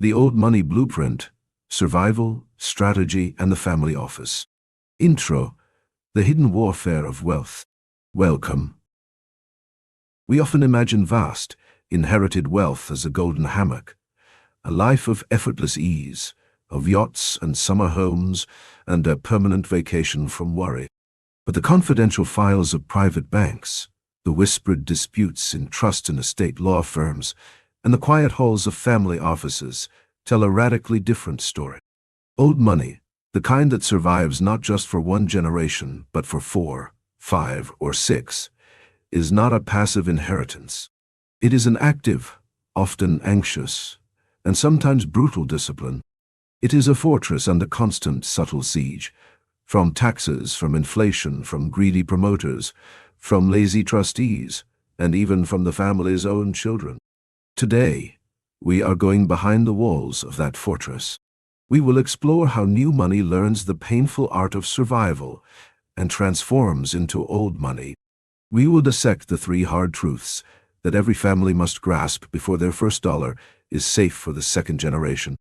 The Old Money Blueprint, Survival, Strategy, and the Family Office. Intro: The Hidden Warfare of Wealth. Welcome. We often imagine vast, inherited wealth as a golden hammock, a life of effortless ease, of yachts and summer homes, and a permanent vacation from worry. But the confidential files of private banks, the whispered disputes in trust and estate law firms, and the quiet halls of family offices tell a radically different story. Old money, the kind that survives not just for one generation, but for 4, 5, or 6, is not a passive inheritance. It is an active, often anxious, and sometimes brutal discipline. It is a fortress under constant subtle siege, from taxes, from inflation, from greedy promoters, from lazy trustees, and even from the family's own children. Today, we are going behind the walls of that fortress. We will explore how new money learns the painful art of survival and transforms into old money. We will dissect the 3 hard truths that every family must grasp before their first dollar is safe for the second generation.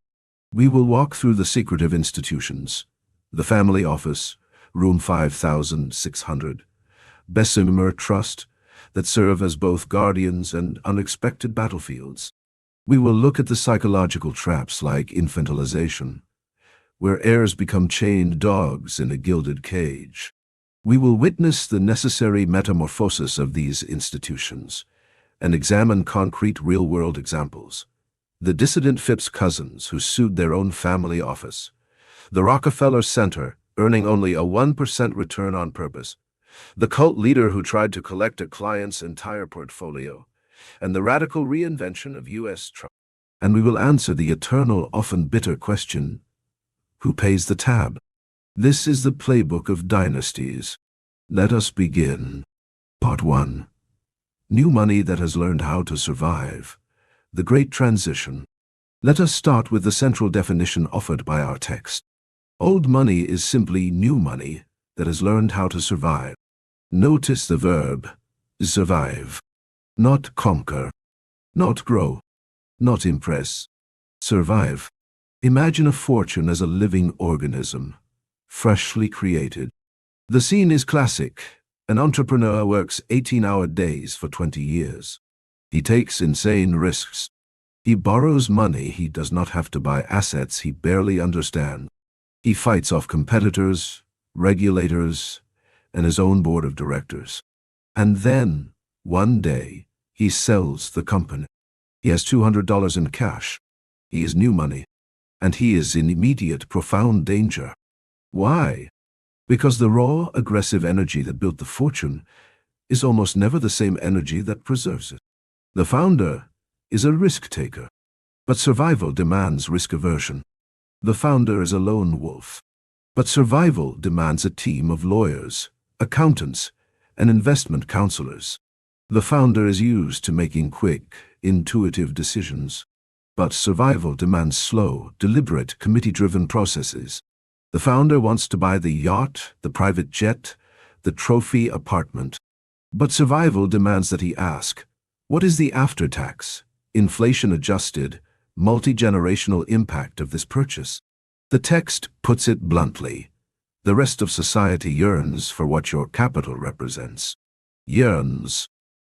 We will walk through the secretive institutions, the family office, room 5600, Bessemer Trust, that serve as both guardians and unexpected battlefields. We will look at the psychological traps like infantilization, where heirs become chained dogs in a gilded cage. We will witness the necessary metamorphosis of these institutions and examine concrete real-world examples. The dissident Phipps cousins who sued their own family office, the Rockefeller Center earning only a 1% return on purpose, the cult leader who tried to collect a client's entire portfolio, and the radical reinvention of U.S. Trump. And we will answer the eternal, often bitter question, who pays the tab? This is the playbook of dynasties. Let us begin. Part 1. New money that has learned how to survive. The Great Transition. Let us start with the central definition offered by our text. Old money is simply new money that has learned how to survive. Notice the verb, survive. Not conquer, not grow, not impress. Survive. Imagine a fortune as a living organism, freshly created. The scene is classic. An entrepreneur works 18-hour days for 20 years. He takes insane risks. He borrows money he does not have to buy assets he barely understands. He fights off competitors, regulators, and his own board of directors. And then, one day, he sells the company. He has $200 in cash. He is new money. And he is in immediate, profound danger. Why? Because the raw, aggressive energy that built the fortune is almost never the same energy that preserves it. The founder is a risk-taker, but survival demands risk aversion. The founder is a lone wolf, but survival demands a team of lawyers, accountants, and investment counselors. The founder is used to making quick, intuitive decisions, but survival demands slow, deliberate, committee-driven processes. The founder wants to buy the yacht, the private jet, the trophy apartment, but survival demands that he ask, what is the after-tax, inflation-adjusted, multi-generational impact of this purchase? The text puts it bluntly. The rest of society yearns for what your capital represents. Yearns.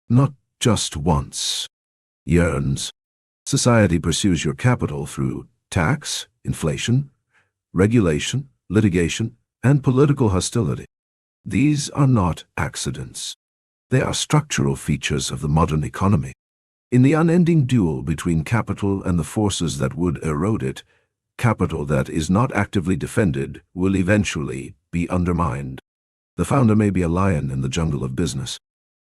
Not just wants. Yearns. Society pursues your capital through tax, inflation, regulation, litigation, and political hostility. These are not accidents. They are structural features of the modern economy. In the unending duel between capital and the forces that would erode it, capital that is not actively defended will eventually be undermined. The founder may be a lion in the jungle of business,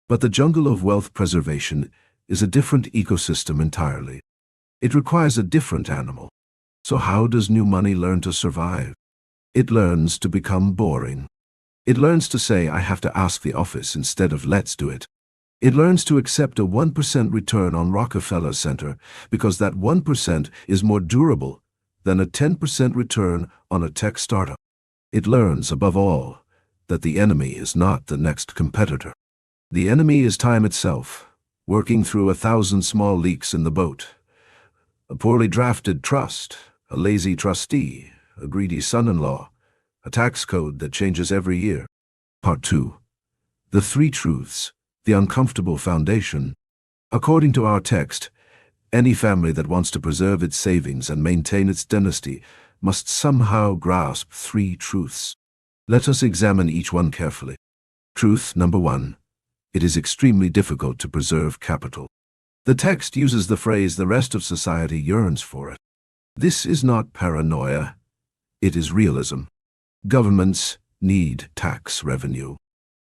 but the jungle of wealth preservation is a different ecosystem entirely. It requires a different animal. So how does new money learn to survive? It learns to become boring. It learns to say, I have to ask the office instead of let's do it. It learns to accept a 1% return on Rockefeller Center because that 1% is more durable than a 10% return on a tech startup. It learns, above all, that the enemy is not the next competitor. The enemy is time itself, working through 1,000 small leaks in the boat. A poorly drafted trust, a lazy trustee, a greedy son-in-law, a tax code that changes every year. Part 2. The Three Truths, the Uncomfortable Foundation. According to our text, any family that wants to preserve its savings and maintain its dynasty must somehow grasp three truths. Let us examine each one carefully. Truth number 1. It is extremely difficult to preserve capital. The text uses the phrase, "the rest of society yearns for it." This is not paranoia. It is realism. Governments need tax revenue.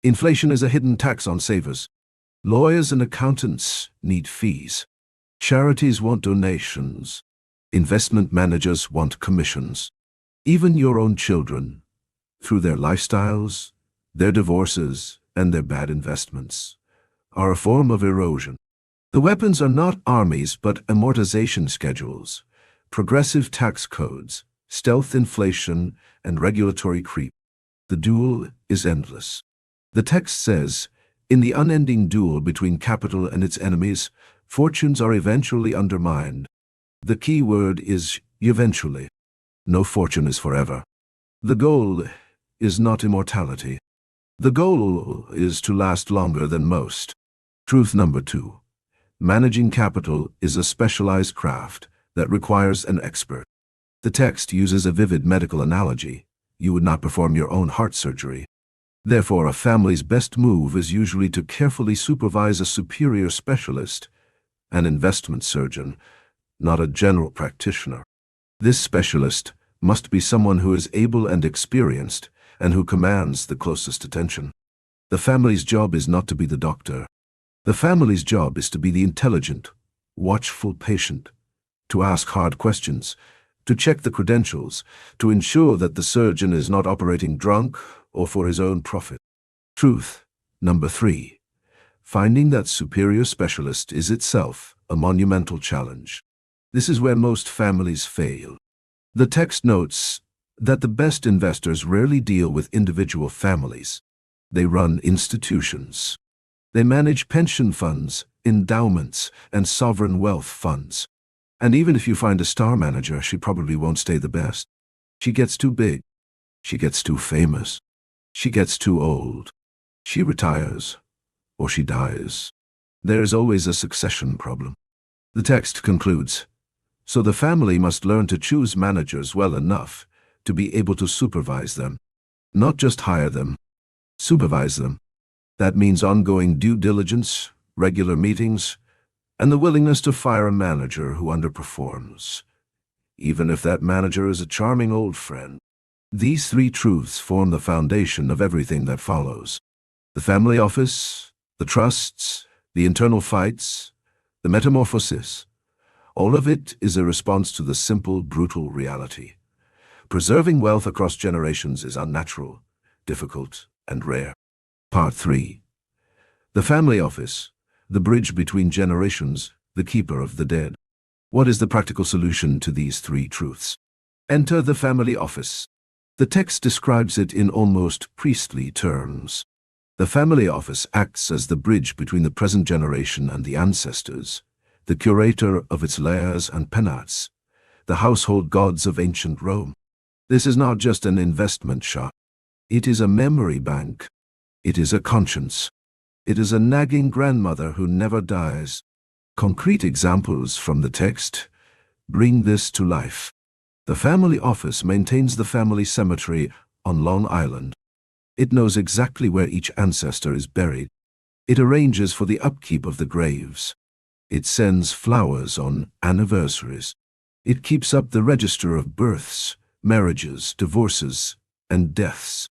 Inflation is a hidden tax on savers. Lawyers and accountants need fees. Charities want donations. Investment managers want commissions. Even your own children, through their lifestyles, their divorces, and their bad investments, are a form of erosion. The weapons are not armies but amortization schedules, progressive tax codes, stealth inflation, and regulatory creep. The duel is endless. The text says, in the unending duel between capital and its enemies, fortunes are eventually undermined. The key word is eventually. No fortune is forever. The goal is not immortality. The goal is to last longer than most. Truth number 2. Managing capital is a specialized craft that requires an expert. The text uses a vivid medical analogy. You would not perform your own heart surgery. Therefore, a family's best move is usually to carefully supervise a superior specialist, an investment surgeon, not a general practitioner. This specialist must be someone who is able and experienced and who commands the closest attention. The family's job is not to be the doctor. The family's job is to be the intelligent, watchful patient, to ask hard questions, to check the credentials, to ensure that the surgeon is not operating drunk or for his own profit. Truth number 3. Finding that superior specialist is itself a monumental challenge. This is where most families fail. The text notes that the best investors rarely deal with individual families. They run institutions. They manage pension funds, endowments, and sovereign wealth funds. And even if you find a star manager, she probably won't stay the best. She gets too big. She gets too famous. She gets too old. She retires, or she dies. There is always a succession problem. The text concludes, so the family must learn to choose managers well enough to be able to supervise them. Not just hire them, supervise them. That means ongoing due diligence, regular meetings, and the willingness to fire a manager who underperforms, even if that manager is a charming old friend. These three truths form the foundation of everything that follows. The family office, the trusts, the internal fights, the metamorphosis. All of it is a response to the simple, brutal reality. Preserving wealth across generations is unnatural, difficult, and rare. Part 3. The family office, the bridge between generations, the keeper of the dead. What is the practical solution to these three truths? Enter the family office. The text describes it in almost priestly terms. The family office acts as the bridge between the present generation and the ancestors, the curator of its lares and penates, the household gods of ancient Rome. This is not just an investment shop. It is a memory bank. It is a conscience. It is a nagging grandmother who never dies. Concrete examples from the text bring this to life. The family office maintains the family cemetery on Long Island. It knows exactly where each ancestor is buried. It arranges for the upkeep of the graves. It sends flowers on anniversaries. It keeps up the register of births, marriages, divorces, and deaths.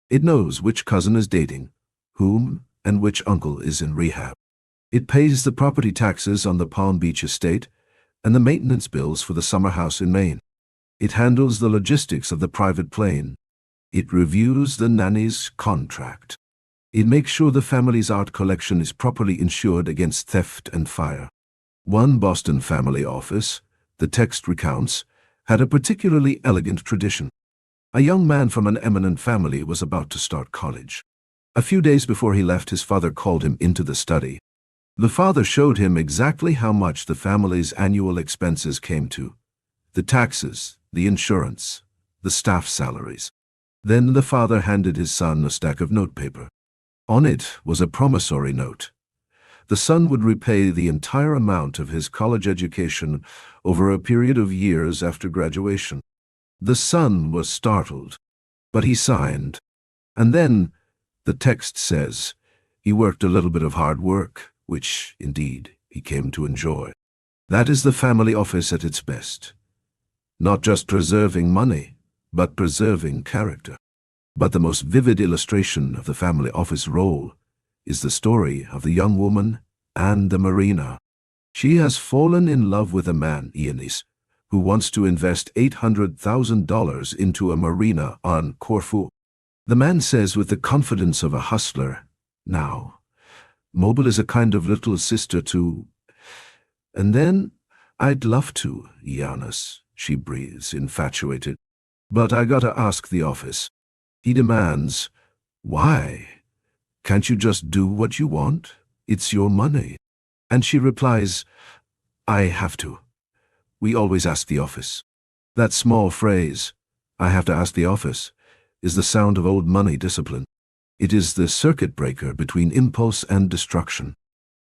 It knows which cousin is dating, whom, and which uncle is in rehab. It pays the property taxes on the Palm Beach estate and the maintenance bills for the summer house in Maine. It handles the logistics of the private plane. It reviews the nanny's contract. It makes sure the family's art collection is properly insured against theft and fire. One Boston family office, the text recounts, had a particularly elegant tradition. A young man from an eminent family was about to start college. A few days before he left, his father called him into the study. The father showed him exactly how much the family's annual expenses came to: the taxes, the insurance, the staff salaries. Then the father handed his son a stack of notepaper. On it was a promissory note. The son would repay the entire amount of his college education over a period of years after graduation. The son was startled, but he signed. And then, the text says, he worked a little bit of hard work, which, indeed, he came to enjoy. That is the family office at its best. Not just preserving money, but preserving character. But the most vivid illustration of the family office role is the story of the young woman and the marina. She has fallen in love with a man, Ioannis, who wants to invest $800,000 into a marina on Corfu. The man says with the confidence of a hustler, "Now, Mobile is a kind of little sister to..." And then, "I'd love to, Ioannis," she breathes, infatuated. "But I gotta ask the office." He demands, "Why? Can't you just do what you want? It's your money." And she replies, "I have to. We always ask the office." That small phrase, "I have to ask the office," is the sound of old money discipline. It is the circuit breaker between impulse and destruction.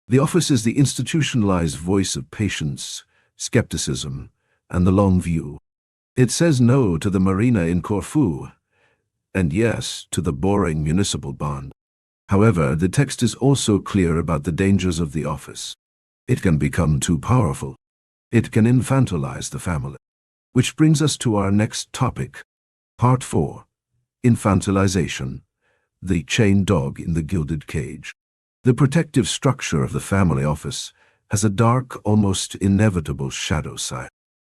The office is the institutionalized voice of patience, skepticism, and the long view. It says no to the marina in Corfu, and yes to the boring municipal bond. However, the text is also clear about the dangers of the office. It can become too powerful. It can infantilize the family. Which brings us to our next topic, Part 4, Infantilization, the chained dog in the gilded cage. The protective structure of the family office has a dark, almost inevitable shadow side.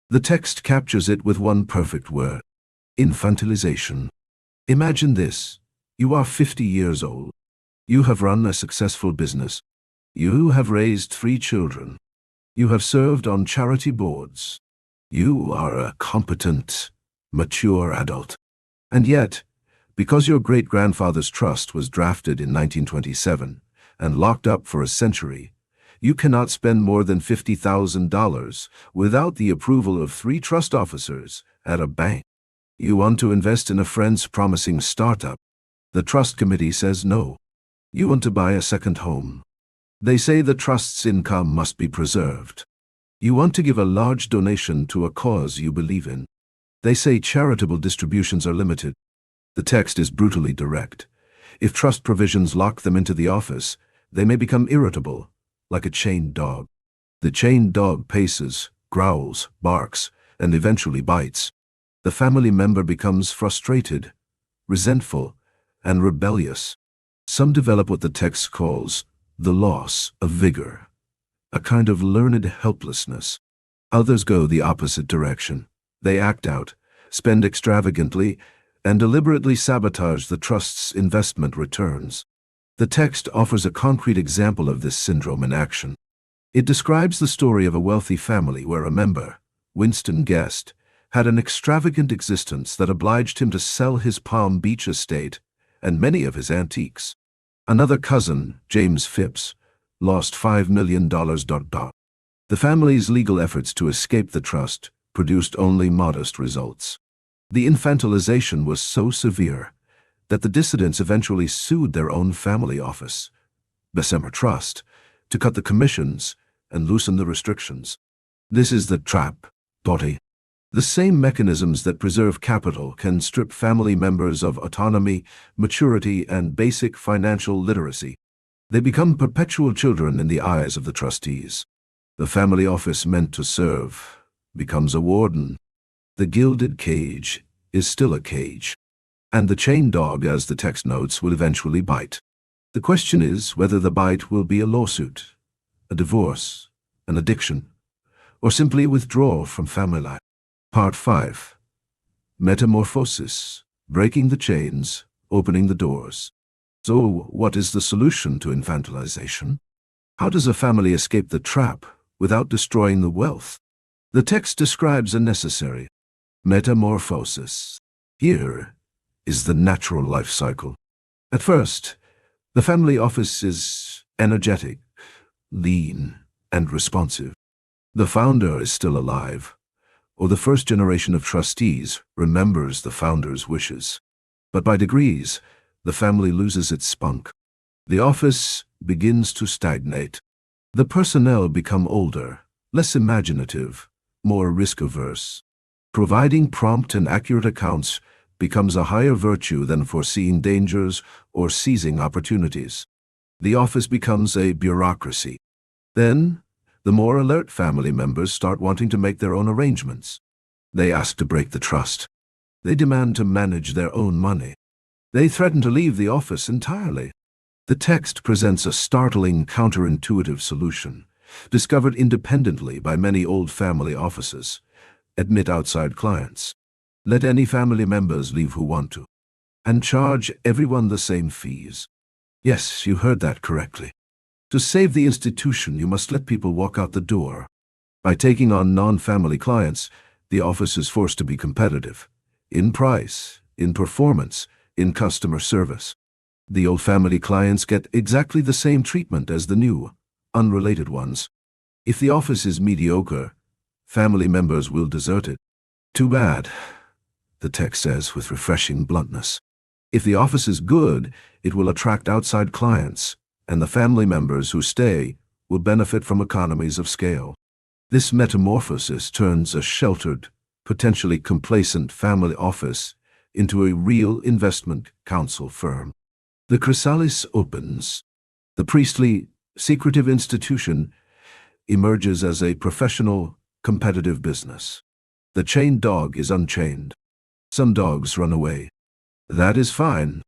The text captures it with one perfect word: infantilization. Imagine this. You are 50 years old. You have run a successful business. You have raised 3 children. You have served on charity boards. You are a competent, mature adult. And yet, because your great-grandfather's trust was drafted in 1927 and locked up for a century, you cannot spend more than $50,000 without the approval of 3 trust officers at a bank. You want to invest in a friend's promising startup. The trust committee says no. You want to buy a second home. They say the trust's income must be preserved. You want to give a large donation to a cause you believe in. They say charitable distributions are limited. The text is brutally direct. If trust provisions lock them into the office, they may become irritable, like a chained dog. The chained dog paces, growls, barks, and eventually bites. The family member becomes frustrated, resentful, and rebellious. Some develop what the text calls the loss of vigor, a kind of learned helplessness. Others go the opposite direction. They act out, spend extravagantly, and deliberately sabotage the trust's investment returns. The text offers a concrete example of this syndrome in action. It describes the story of a wealthy family where a member, Winston Guest, had an extravagant existence that obliged him to sell his Palm Beach estate and many of his antiques. Another cousin, James Phipps, lost $5 million. The family's legal efforts to escape the trust produced only modest results. The infantilization was so severe that the dissidents eventually sued their own family office, Bessemer Trust, to cut the commissions and loosen the restrictions. This is the trap, Doty. The same mechanisms that preserve capital can strip family members of autonomy, maturity, and basic financial literacy. They become perpetual children in the eyes of the trustees. The family office meant to serve becomes a warden. The gilded cage is still a cage. And the chained dog, as the text notes, will eventually bite. The question is whether the bite will be a lawsuit, a divorce, an addiction, or simply a withdrawal from family life. Part 5. Metamorphosis, breaking the chains, opening the doors. So, what is the solution to infantilization? How does a family escape the trap without destroying the wealth? The text describes a necessary metamorphosis. Here is the natural life cycle. At first, the family office is energetic, lean, and responsive. The founder is still alive, or the first generation of trustees remembers the founder's wishes. But by degrees, the family loses its spunk. The office begins to stagnate. The personnel become older, less imaginative, more risk-averse. Providing prompt and accurate accounts becomes a higher virtue than foreseeing dangers or seizing opportunities. The office becomes a bureaucracy. Then, the more alert family members start wanting to make their own arrangements. They ask to break the trust. They demand to manage their own money. They threaten to leave the office entirely. The text presents a startling, counterintuitive solution, discovered independently by many old family offices. Admit outside clients. Let any family members leave who want to. And charge everyone the same fees. Yes, you heard that correctly. To save the institution, you must let people walk out the door. By taking on non-family clients, the office is forced to be competitive. In price, in performance, in customer service. The old family clients get exactly the same treatment as the new, unrelated ones. If the office is mediocre, family members will desert it. Too bad, the text says with refreshing bluntness. If the office is good, it will attract outside clients, and the family members who stay will benefit from economies of scale. This metamorphosis turns a sheltered, potentially complacent family office into a real investment counsel firm. The chrysalis opens. The priestly, secretive institution emerges as a professional, competitive business. The chained dog is unchained. Some dogs run away. That is fine.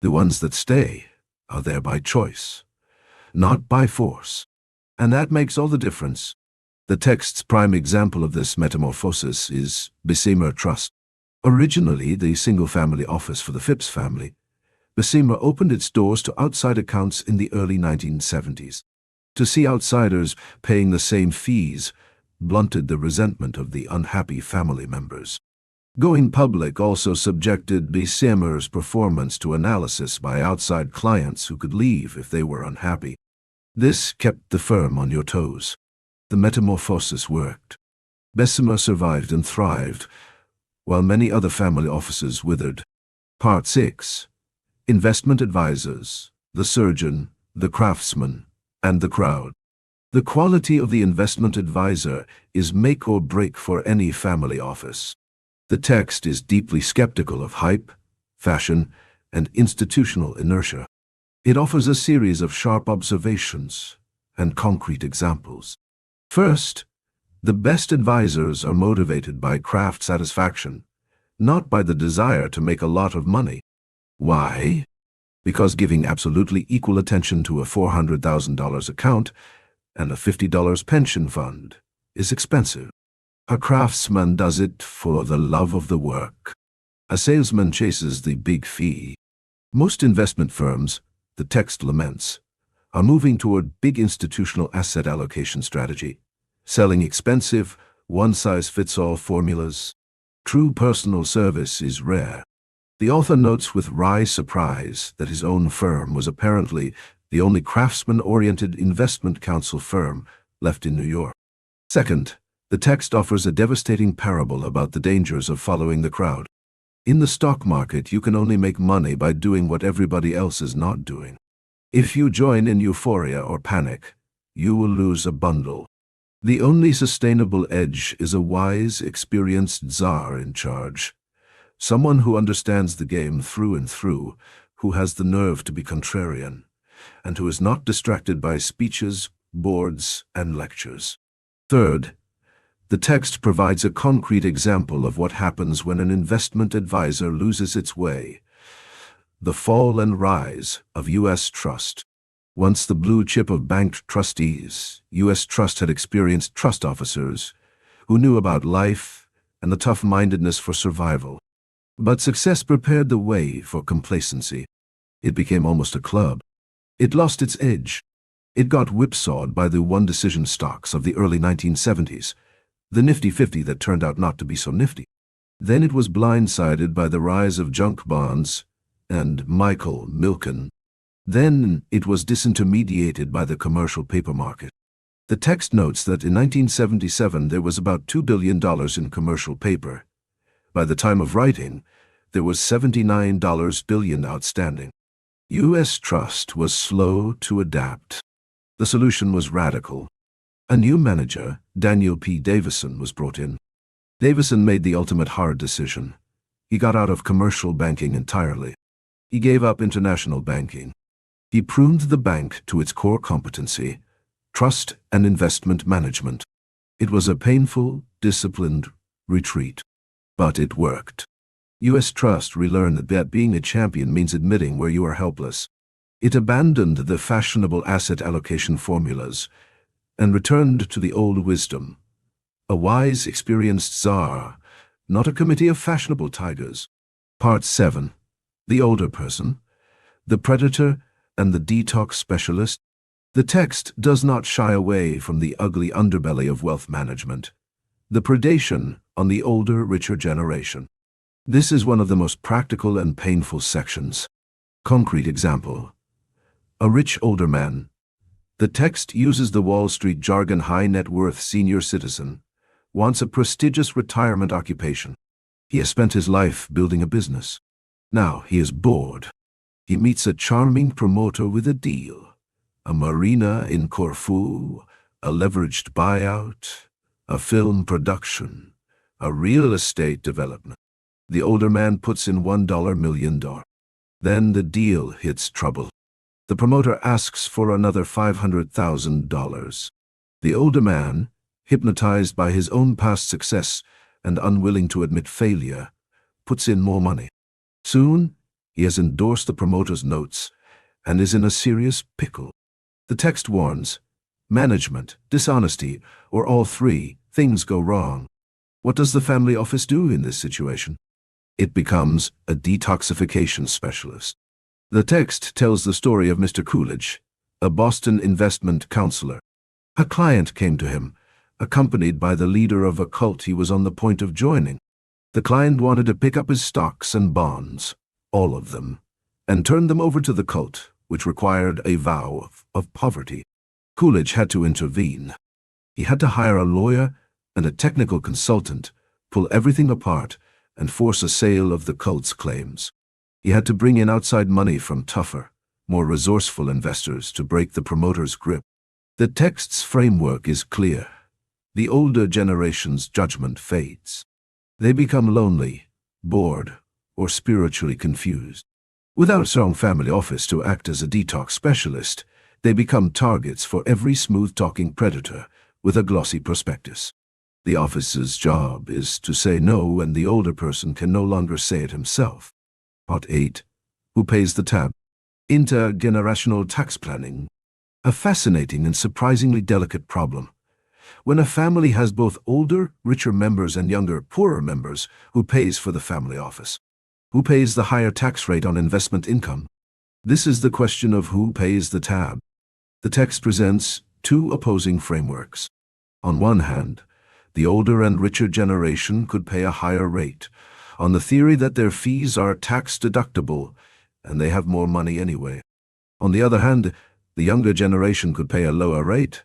The ones that stay are there by choice, not by force. And that makes all the difference. The text's prime example of this metamorphosis is Bessemer Trust. Originally the single-family office for the Phipps family, Bessemer opened its doors to outside accounts in the early 1970s. To see outsiders paying the same fees blunted the resentment of the unhappy family members. Going public also subjected Bessemer's performance to analysis by outside clients who could leave if they were unhappy. This kept the firm on your toes. The metamorphosis worked. Bessemer survived and thrived, while many other family offices withered. Part 6. Investment Advisors, the Surgeon, the Craftsman, and the Crowd. The quality of the investment advisor is make or break for any family office. The text is deeply skeptical of hype, fashion, and institutional inertia. It offers a series of sharp observations and concrete examples. First, the best advisors are motivated by craft satisfaction, not by the desire to make a lot of money. Why? Because giving absolutely equal attention to a $400,000 account and a $50 pension fund is expensive. A craftsman does it for the love of the work. A salesman chases the big fee. Most investment firms, the text laments, are moving toward big institutional asset allocation strategy, selling expensive, one-size-fits-all formulas. True personal service is rare. The author notes with wry surprise that his own firm was apparently the only craftsman-oriented investment counsel firm left in New York. Second, the text offers a devastating parable about the dangers of following the crowd. In the stock market, you can only make money by doing what everybody else is not doing. If you join in euphoria or panic, you will lose a bundle. The only sustainable edge is a wise, experienced czar in charge. Someone who understands the game through and through, who has the nerve to be contrarian, and who is not distracted by speeches, boards, and lectures. Third, the text provides a concrete example of what happens when an investment advisor loses its way. The fall and rise of U.S. Trust. Once the blue chip of banked trustees, U.S. Trust had experienced trust officers who knew about life and the tough-mindedness for survival. But success prepared the way for complacency. It became almost a club. It lost its edge. It got whipsawed by the one-decision stocks of the early 1970s, the nifty 50 that turned out not to be so nifty. Then it was blindsided by the rise of junk bonds and Michael Milken. Then it was disintermediated by the commercial paper market. The text notes that in 1977 there was about $2 billion in commercial paper. By the time of writing, there was $79 billion outstanding. U.S. Trust was slow to adapt. The solution was radical. A new manager, Daniel P. Davison, was brought in. Davison made the ultimate hard decision. He got out of commercial banking entirely. He gave up international banking. He pruned the bank to its core competency, trust and investment management. It was a painful, disciplined retreat. But it worked. U.S. Trust relearned that being a champion means admitting where you are helpless. It abandoned the fashionable asset allocation formulas and returned to the old wisdom. A wise, experienced czar, not a committee of fashionable tigers. Part 7. The older person, the predator, and the detox specialist. The text does not shy away from the ugly underbelly of wealth management, the predation on the older, richer generation. This is one of the most practical and painful sections. Concrete example. A rich older man. The text uses the Wall Street jargon. High net worth senior citizen wants a prestigious retirement occupation. He has spent his life building a business. Now he is bored. He meets a charming promoter with a deal. A marina in Corfu, a leveraged buyout, a film production, a real estate development. The older man puts in $1 million. Then the deal hits trouble. The promoter asks for another $500,000. The older man, hypnotized by his own past success and unwilling to admit failure, puts in more money. Soon, he has endorsed the promoter's notes and is in a serious pickle. The text warns, management, dishonesty, or all three, things go wrong. What does the family office do in this situation? It becomes a detoxification specialist. The text tells the story of Mr. Coolidge, a Boston investment counselor. A client came to him, accompanied by the leader of a cult he was on the point of joining. The client wanted to pick up his stocks and bonds, all of them, and turn them over to the cult, which required a vow of poverty. Coolidge had to intervene. He had to hire a lawyer and a technical consultant, pull everything apart, and force a sale of the cult's claims. He had to bring in outside money from tougher, more resourceful investors to break the promoter's grip. The text's framework is clear. The older generation's judgment fades. They become lonely, bored, or spiritually confused. Without a strong family office to act as a detox specialist, they become targets for every smooth-talking predator with a glossy prospectus. The office's job is to say no, and the older person can no longer say it himself. Part 8. Who pays the tab? Intergenerational tax planning. A fascinating and surprisingly delicate problem. When a family has both older, richer members and younger, poorer members, who pays for the family office? Who pays the higher tax rate on investment income? This is the question of who pays the tab. The text presents two opposing frameworks. On one hand, the older and richer generation could pay a higher rate, on the theory that their fees are tax-deductible and they have more money anyway. On the other hand, the younger generation could pay a lower rate,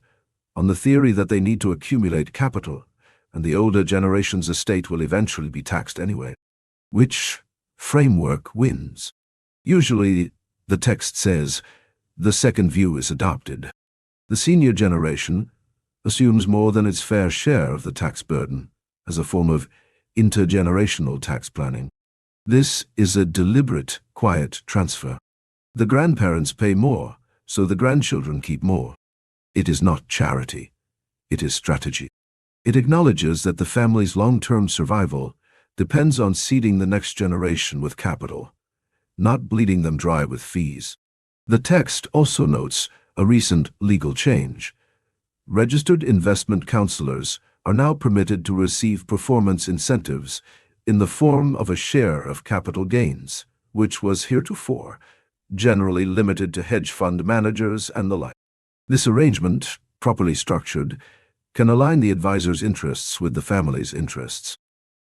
on the theory that they need to accumulate capital, and the older generation's estate will eventually be taxed anyway. Which framework wins? Usually, the text says, the second view is adopted. The senior generation assumes more than its fair share of the tax burden as a form of intergenerational tax planning. This is a deliberate, quiet transfer. The grandparents pay more, so the grandchildren keep more. It is not charity. It is strategy. It acknowledges that the family's long-term survival depends on seeding the next generation with capital, not bleeding them dry with fees. The text also notes a recent legal change. Registered investment counselors are now permitted to receive performance incentives in the form of a share of capital gains, which was heretofore generally limited to hedge fund managers and the like. This arrangement, properly structured, can align the advisor's interests with the family's interests,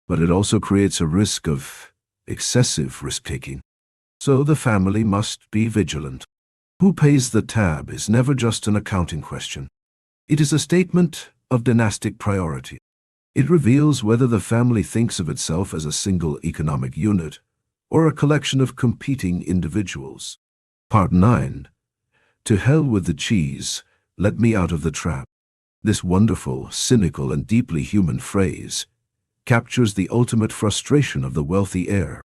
but it also creates a risk of excessive risk-taking. So the family must be vigilant. Who pays the tab is never just an accounting question. It is a statement of dynastic priority. It reveals whether the family thinks of itself as a single economic unit or a collection of competing individuals. Part 9. To hell with the cheese, let me out of the trap. This wonderful, cynical, and deeply human phrase captures the ultimate frustration of the wealthy heir.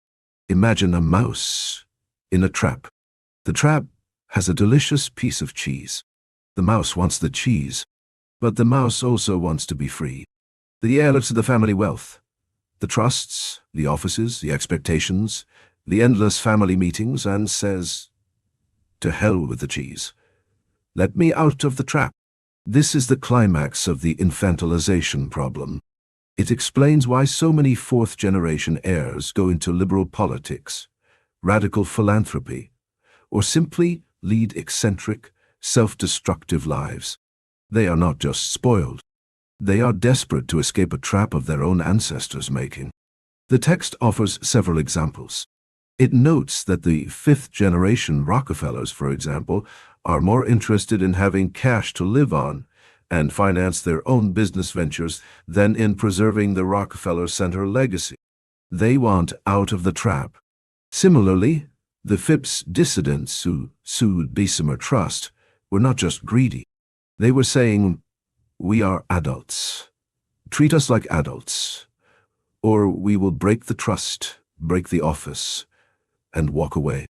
Imagine a mouse in a trap. The trap has a delicious piece of cheese. The mouse wants the cheese, but the mouse also wants to be free. The heir looks at the family wealth, the trusts, the offices, the expectations, the endless family meetings, and says, "To hell with the cheese. Let me out of the trap." This is the climax of the infantilization problem. It explains why so many fourth-generation heirs go into liberal politics, radical philanthropy, or simply lead eccentric, self-destructive lives. They are not just spoiled. They are desperate to escape a trap of their own ancestors' making. The text offers several examples. It notes that the fifth-generation Rockefellers, for example, are more interested in having cash to live on and finance their own business ventures than in preserving the Rockefeller Center legacy. They want out of the trap. Similarly, the Phipps dissidents who sued Bessemer Trust were not just greedy. They were saying, "We are adults. Treat us like adults, or we will break the trust, break the office, and walk away."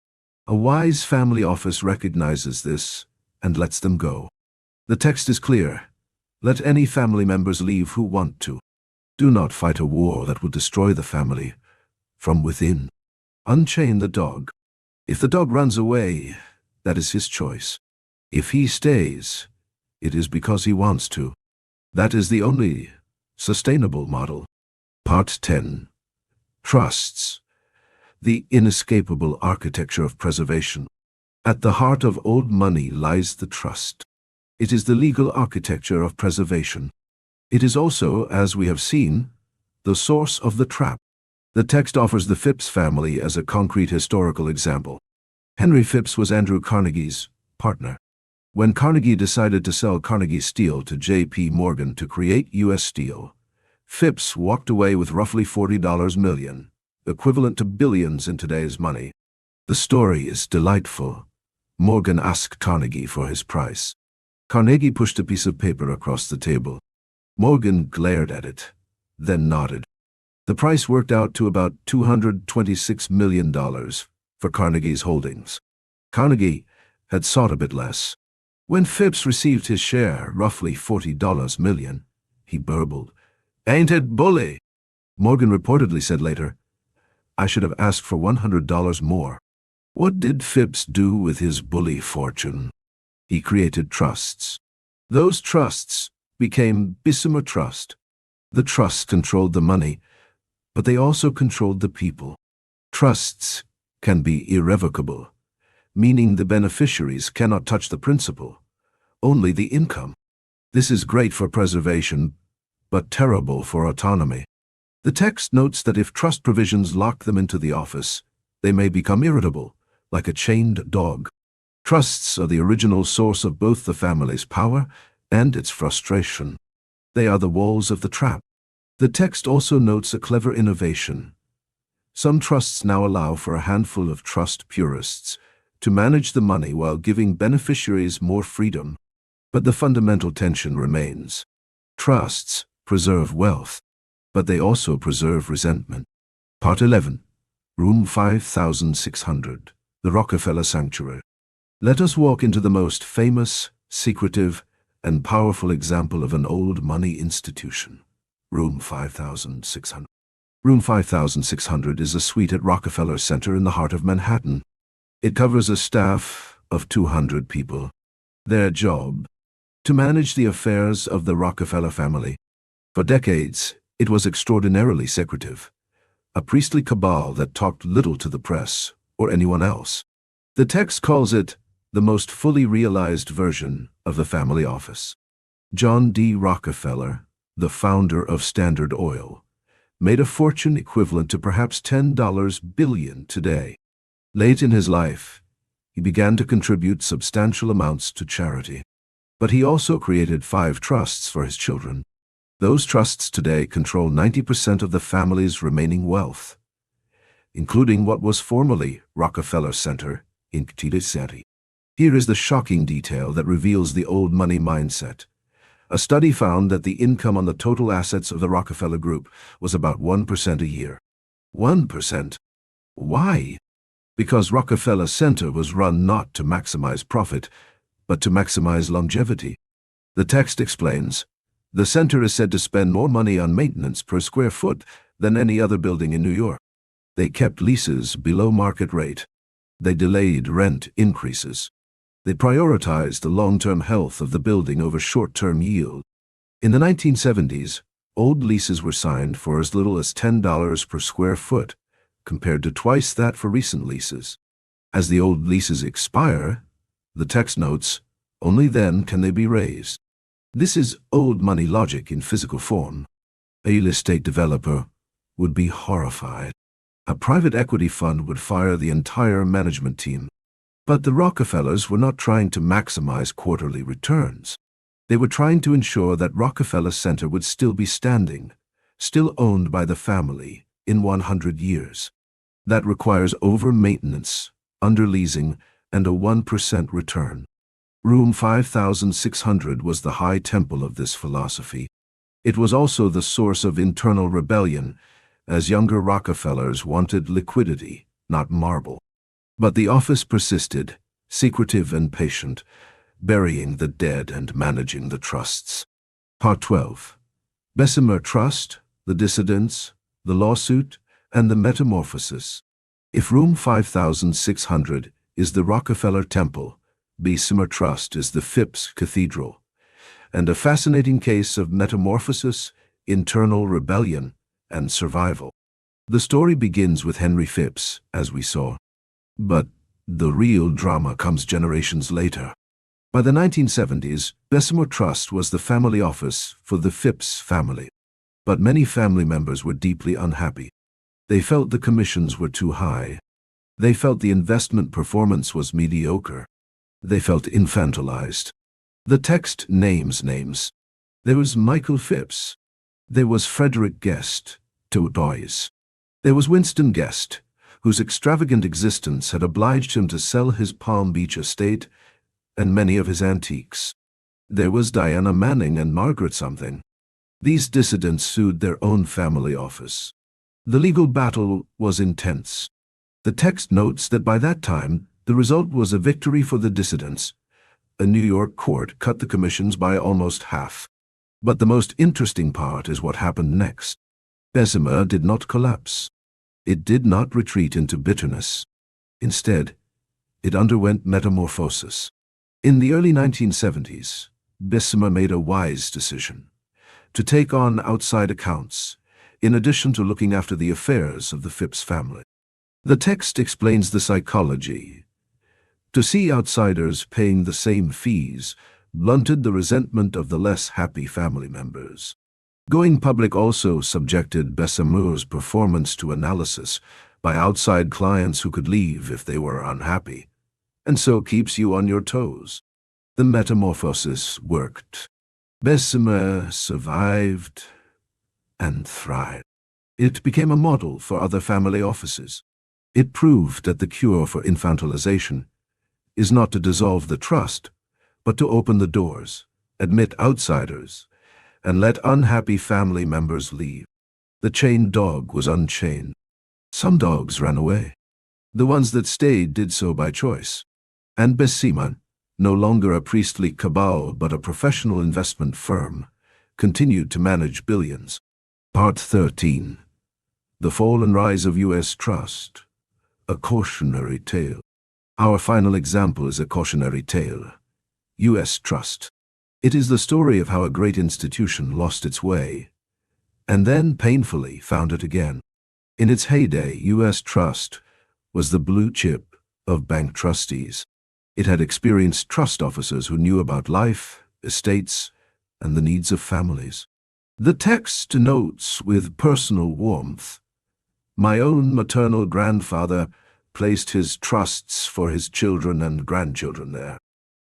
A wise family office recognizes this and lets them go. The text is clear. Let any family members leave who want to. Do not fight a war that will destroy the family from within. Unchain the dog. If the dog runs away, that is his choice. If he stays, it is because he wants to. That is the only sustainable model. Part 10. Trusts. The inescapable architecture of preservation. At the heart of old money lies the trust. It is the legal architecture of preservation. It is also, as we have seen, the source of the trap. The text offers the Phipps family as a concrete historical example. Henry Phipps was Andrew Carnegie's partner. When Carnegie decided to sell Carnegie Steel to J.P. Morgan to create U.S. Steel, Phipps walked away with roughly $40 million, equivalent to billions in today's money. The story is delightful. Morgan asked Carnegie for his price. Carnegie pushed a piece of paper across the table. Morgan glared at it, then nodded. The price worked out to about $226 million for Carnegie's holdings. Carnegie had sought a bit less. When Phipps received his share, roughly $40 million, he burbled, "Ain't it bully?" Morgan reportedly said later, "I should have asked for $100 more." What did Phipps do with his bully fortune? He created trusts. Those trusts became Bessemer Trust. The trusts controlled the money, but they also controlled the people. Trusts can be irrevocable, meaning the beneficiaries cannot touch the principal, only the income. This is great for preservation, but terrible for autonomy. The text notes that if trust provisions lock them into the office, they may become irritable, like a chained dog. Trusts are the original source of both the family's power and its frustration. They are the walls of the trap. The text also notes a clever innovation. Some trusts now allow for a handful of trust purists to manage the money while giving beneficiaries more freedom. But the fundamental tension remains. Trusts preserve wealth, but they also preserve resentment. Part 11. Room 5600. The Rockefeller Sanctuary. Let us walk into the most famous, secretive, and powerful example of an old money institution. Room 5600. Room 5600 is a suite at Rockefeller Center in the heart of Manhattan. It covers a staff of 200 people. Their job: to manage the affairs of the Rockefeller family. For decades, it was extraordinarily secretive, a priestly cabal that talked little to the press or anyone else. The text calls it the most fully realized version of the family office. John D. Rockefeller, the founder of Standard Oil, made a fortune equivalent to perhaps $10 billion today. Late in his life, He began to contribute substantial amounts to charity. But he also created 5 trusts for his children. Those trusts today control 90% of the family's remaining wealth, including what was formerly Rockefeller Center in Getty. Here is the shocking detail that reveals the old money mindset. A study found that the income on the total assets of the Rockefeller Group was about 1% a year. 1%. Why? Because Rockefeller Center was run not to maximize profit, but to maximize longevity. The text explains, the center is said to spend more money on maintenance per square foot than any other building in New York. They kept leases below market rate. They delayed rent increases. They prioritized the long-term health of the building over short-term yield. In the 1970s, old leases were signed for as little as $10 per square foot, compared to twice that for recent leases. As the old leases expire, the text notes, only then can they be raised. This is old money logic in physical form. A real estate developer would be horrified. A private equity fund would fire the entire management team. But the Rockefellers were not trying to maximize quarterly returns. They were trying to ensure that Rockefeller Center would still be standing, still owned by the family, in 100 years. That requires over-maintenance, under-leasing, and a 1% return. Room 5600 was the high temple of this philosophy. It was also the source of internal rebellion, as younger Rockefellers wanted liquidity, not marble. But the office persisted, secretive and patient, burying the dead and managing the trusts. Part 12. Bessemer Trust, the Dissidents, the Lawsuit, and the Metamorphosis. If Room 5600 is the Rockefeller Temple, Bessemer Trust is the Phipps Cathedral, and a fascinating case of metamorphosis, internal rebellion, and survival. The story begins with Henry Phipps, as we saw. But the real drama comes generations later. By the 1970s, Bessemer Trust was the family office for the Phipps family. But many family members were deeply unhappy. They felt the commissions were too high. They felt the investment performance was mediocre. They felt infantilized. The text names names. There was Michael Phipps. There was Frederick Guest, 2 boys. There was Winston Guest, whose extravagant existence had obliged him to sell his Palm Beach estate and many of his antiques. There was Diana Manning and Margaret something. These dissidents sued their own family office. The legal battle was intense. The text notes that by that time, the result was a victory for the dissidents. A New York court cut the commissions by almost half. But the most interesting part is what happened next. Bessemer did not collapse. It did not retreat into bitterness. Instead, it underwent metamorphosis. In the early 1970s, Bessemer made a wise decision to take on outside accounts, in addition to looking after the affairs of the Phipps family. The text explains the psychology. To see outsiders paying the same fees blunted the resentment of the less happy family members. Going public also subjected Bessemer's performance to analysis by outside clients who could leave if they were unhappy, and so keeps you on your toes. The metamorphosis worked. Bessemer survived and thrived. It became a model for other family offices. It proved that the cure for infantilization is not to dissolve the trust, but to open the doors, admit outsiders, and let unhappy family members leave. The chained dog was unchained. Some dogs ran away. The ones that stayed did so by choice. And Bessemer, no longer a priestly cabal but a professional investment firm, continued to manage billions. Part 13. The Fall and Rise of U.S. Trust. A Cautionary Tale. Our final example is a cautionary tale. U.S. Trust. It is the story of how a great institution lost its way, and then painfully found it again. In its heyday, U.S. Trust was the blue chip of bank trustees. It had experienced trust officers who knew about life, estates, and the needs of families. The text notes with personal warmth, "My own maternal grandfather placed his trusts for his children and grandchildren there.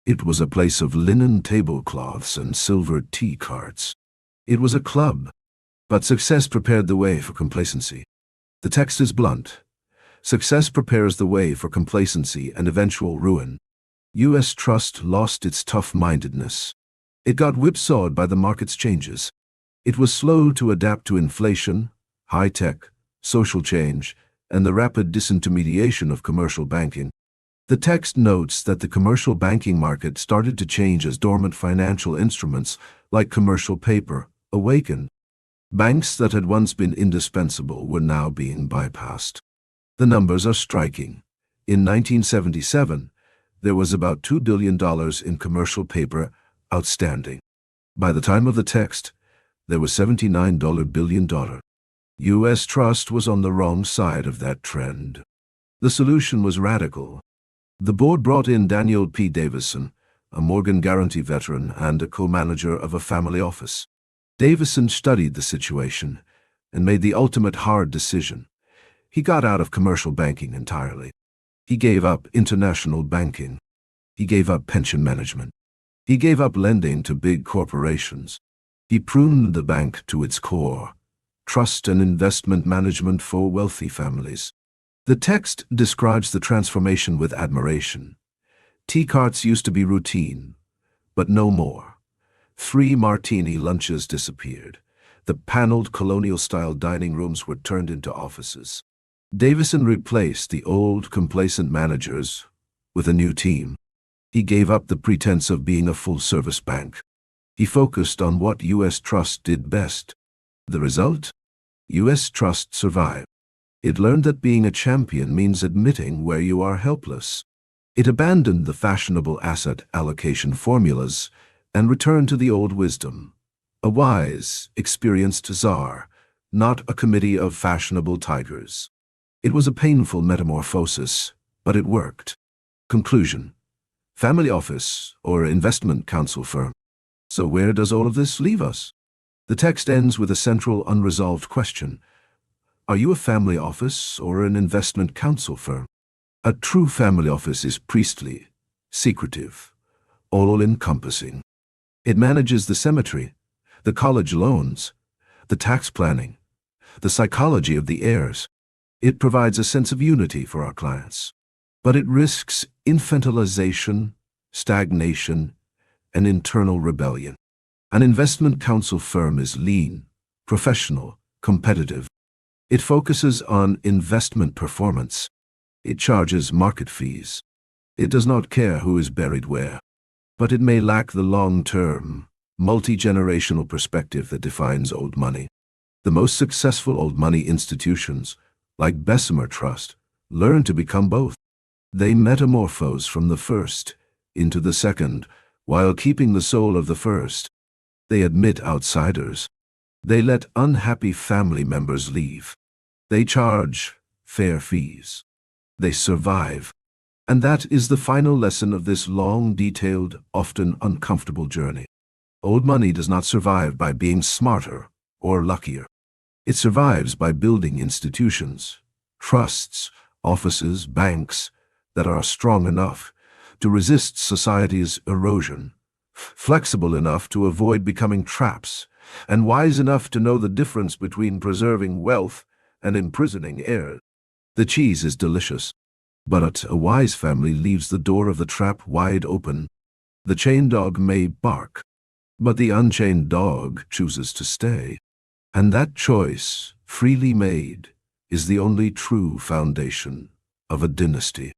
It was a place of linen tablecloths and silver tea carts. It was a club, but success prepared the way for complacency. The text is blunt. Success prepares the way for complacency and eventual ruin. U.S. Trust lost its tough-mindedness. It got whipsawed by the market's changes. It was slow to adapt to inflation, high-tech, social change, and the rapid disintermediation of commercial banking. The text notes that the commercial banking market started to change as dormant financial instruments, like commercial paper, awakened. Banks that had once been indispensable were now being bypassed. The numbers are striking. In 1977, there was about $2 billion in commercial paper outstanding. By the time of the text, there was $79 billion. U.S. Trust was on the wrong side of that trend. The solution was radical. The board brought in Daniel P. Davison, a Morgan Guaranty veteran and a co-manager of a family office. Davison studied the situation and made the ultimate hard decision. He got out of commercial banking entirely. He gave up international banking. He gave up pension management. He gave up lending to big corporations. He pruned the bank to its core, trust and investment management for wealthy families. The text describes the transformation with admiration. Tea carts used to be routine, but no more. 3 martini lunches disappeared. The paneled colonial-style dining rooms were turned into offices. Davison replaced the old, complacent managers with a new team. He gave up the pretense of being a full-service bank. He focused on what U.S. Trust did best. The result? U.S. Trust survived. It learned that being a champion means admitting where you are helpless. It abandoned the fashionable asset allocation formulas and returned to the old wisdom. A wise, experienced czar, not a committee of fashionable tigers. It was a painful metamorphosis, but it worked. Conclusion: family office or investment counsel firm. So where does all of this leave us? The text ends with a central unresolved question. Are you a family office or an investment counsel firm? A true family office is priestly, secretive, all-encompassing. It manages the cemetery, the college loans, the tax planning, the psychology of the heirs. It provides a sense of unity for our clients. But it risks infantilization, stagnation, and internal rebellion. An investment counsel firm is lean, professional, competitive. It focuses on investment performance. It charges market fees. It does not care who is buried where. But it may lack the long-term, multi-generational perspective that defines old money. The most successful old money institutions, like Bessemer Trust, learn to become both. They metamorphose from the first into the second, while keeping the soul of the first. They admit outsiders. They let unhappy family members leave. They charge fair fees. They survive. And that is the final lesson of this long, detailed, often uncomfortable journey. Old money does not survive by being smarter or luckier. It survives by building institutions, trusts, offices, banks that are strong enough to resist society's erosion, flexible enough to avoid becoming traps, and wise enough to know the difference between preserving wealth and imprisoning heirs. The cheese is delicious, but a wise family leaves the door of the trap wide open. The chained dog may bark, but the unchained dog chooses to stay. And that choice, freely made, is the only true foundation of a dynasty.